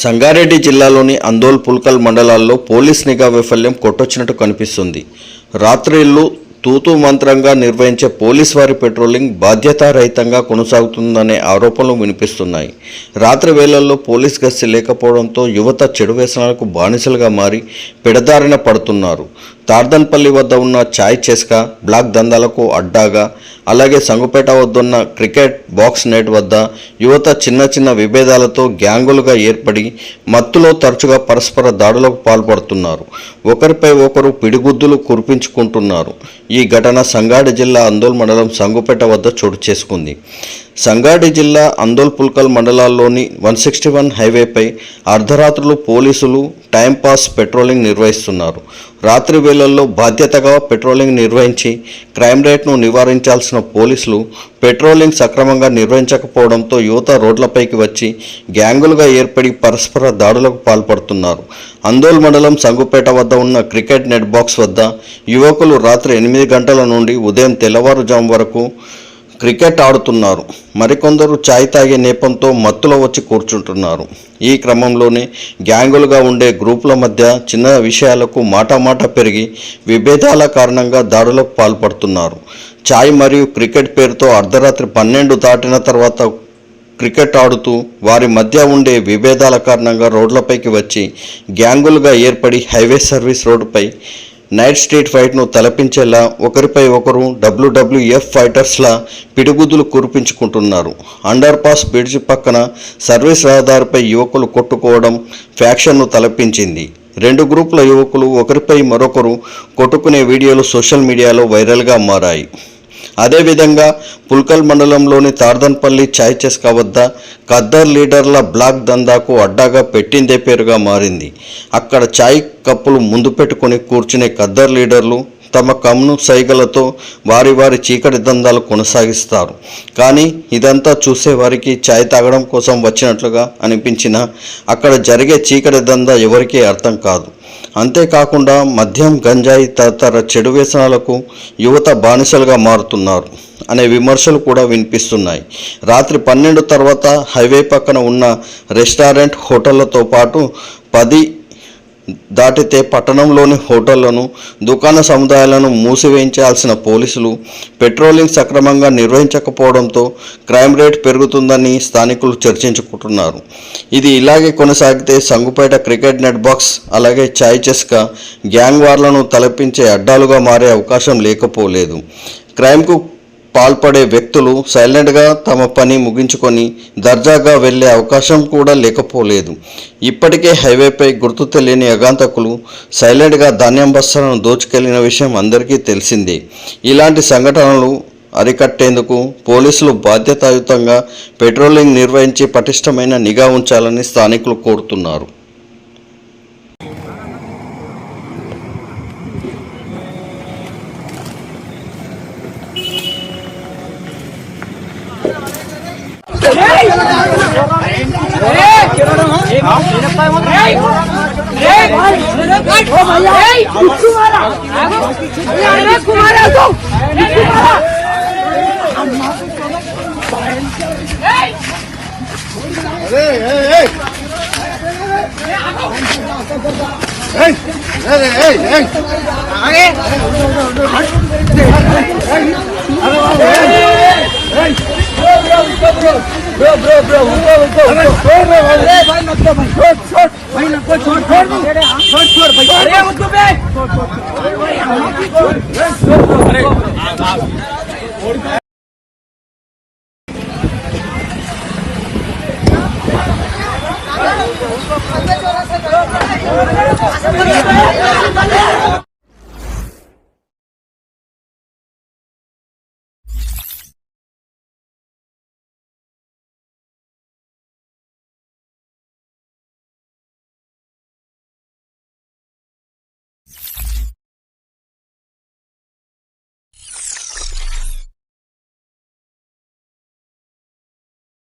సంగారెడ్డి జిల్లాలోని అందోల్ పుల్కల్ మండలాల్లో పోలీస్ నిఘా వైఫల్యం కొట్టొచ్చినట్టు కనిపిస్తుంది. రాత్రిళ్లు తూతూ మంత్రంగా నిర్వహించే పోలీస్ వారి పెట్రోలింగ్ బాధ్యతారహితంగా కొనసాగుతుందనే ఆరోపణలు వినిపిస్తున్నాయి. రాత్రి వేళల్లో పోలీస్ గస్తీ లేకపోవడంతో యువత చెడు వ్యసనాలకు బానిసలుగా మారి పెడదారిన పడుతున్నారు. తార్దన్పల్లి వద్ద ఉన్న చాయ్ చెస్కా బ్లాక్ దందాలకు అడ్డాగా, అలాగే సంగుపేట వద్దున్న క్రికెట్ బాక్స్ నెట్ వద్ద యువత చిన్న చిన్న విభేదాలతో గ్యాంగులుగా ఏర్పడి మత్తులో తరచుగా పరస్పర దాడులకు పాల్పడుతున్నారు. ఒకరిపై ఒకరు పిడిగుద్దులు కురిపించుకుంటున్నారు. ఈ ఘటన సంగారెడ్డి జిల్లా అందోల్ మండలం సంగుపేట వద్ద చోటు చేసుకుంది. సంగారెడ్డి జిల్లా అందోల్ పుల్కల్ మండలాల్లోని 161 హైవేపై అర్ధరాత్రులు పోలీసులు టైంపాస్ పెట్రోలింగ్ నిర్వహిస్తున్నారు. రాత్రి వేళల్లో బాధ్యతగా పెట్రోలింగ్ నిర్వహించి క్రైమ్ రేట్ను నివారించాల్సిన పోలీసులు పెట్రోలింగ్ సక్రమంగా నిర్వహించకపోవడంతో యువత రోడ్లపైకి వచ్చి గ్యాంగులుగా ఏర్పడి పరస్పర దాడులకు పాల్పడుతున్నారు. అందోల్ మండలం సంగుపేట వద్ద ఉన్న క్రికెట్ నెట్ బాక్స్ వద్ద యువకులు రాత్రి 8 గంటల నుండి ఉదయం తెల్లవారుజాము వరకు క్రికెట్ ఆడుతున్నారు. మరికొందరు చాయ్ తాగే నేపంతో మత్తులో వచ్చి కూర్చుంటున్నారు. ఈ క్రమంలోనే గ్యాంగులుగా ఉండే గ్రూపుల మధ్య చిన్న విషయాలకు మాట పెరిగి విభేదాల కారణంగా దాడులకు పాల్పడుతున్నారు. చాయ్ మరియు క్రికెట్ పేరుతో అర్ధరాత్రి 12 దాటిన తర్వాత క్రికెట్ ఆడుతూ వారి మధ్య ఉండే విభేదాల కారణంగా రోడ్లపైకి వచ్చి గ్యాంగులుగా ఏర్పడి హైవే సర్వీస్ రోడ్డుపై నైట్ స్ట్రీట్ ఫైట్ను తలపించేలా ఒకరిపై ఒకరు WWF ఫైటర్స్లా పిడిగుద్దులు కురిపించుకుంటున్నారు. అండర్ పాస్ బ్రిడ్జి పక్కన సర్వీస్ రహదారిపై యువకులు కొట్టుకోవడం ఫ్యాక్షన్ను తలపించింది. 2 గ్రూపుల యువకులు ఒకరిపై మరొకరు కొట్టుకునే వీడియోలు సోషల్ మీడియాలో వైరల్గా మారాయి. అదేవిధంగా పుల్కల్ మండలంలోని తార్దన్పల్లి చాయ్ చెస్కా వద్ద ఖద్దర్ లీడర్ల బ్లాక్ దందాకు అడ్డాగా పెట్టిందే పేరుగా మారింది. అక్కడ చాయ్ కప్పులు ముందు పెట్టుకుని కూర్చునే ఖద్దర్ లీడర్లు తమ కమ్ను సైగలతో వారి చీకటి దందాలు కొనసాగిస్తారు. కానీ ఇదంతా చూసేవారికి చాయ్ తాగడం కోసం వచ్చినట్లుగా అనిపించినా అక్కడ జరిగే చీకటి దందా ఎవరికీ అర్థం కాదు. అంతేకాకుండా మద్యం, గంజాయి తదితర చెడు వ్యసనాలకు యువత బానిసలుగా మారుతున్నారు అనే విమర్శలు కూడా వినిపిస్తున్నాయి. రాత్రి 12 తర్వాత హైవే పక్కన ఉన్న రెస్టారెంట్, హోటళ్లతో పాటు 10 దాటితే పట్టణంలోని హోటళ్లను, దుకాణ సముదాయాలను మూసివేయించాల్సిన పోలీసులు పెట్రోలింగ్ సక్రమంగా నిర్వహించకపోవడంతో క్రైమ్ రేట్ పెరుగుతుందని స్థానికులు చర్చించుకుంటున్నారు. ఇది ఇలాగే కొనసాగితే సంగుపేట క్రికెట్ నెట్ బాక్స్ అలాగే చాయ్ చెస్కా గ్యాంగ్ వార్లను తలపించే అడ్డాలుగా మారే అవకాశం లేకపోలేదు. క్రైమ్కు పాల్పడే వ్యక్తులు సైలెంట్గా తమ పని ముగించుకొని దర్జాగా వెళ్లే అవకాశం కూడా లేకపోలేదు. ఇప్పటికే హైవేపై గుర్తు తెలియని అగాంతకులు సైలెంట్గా ధాన్యం బస్తాలను దోచుకెళ్లిన విషయం అందరికీ తెలిసిందే. ఇలాంటి సంఘటనలు అరికట్టేందుకు పోలీసులు బాధ్యతాయుతంగా పెట్రోలింగ్ నిర్వహించి పటిష్టమైన నిఘా ఉంచాలని స్థానికులు కోరుతున్నారు.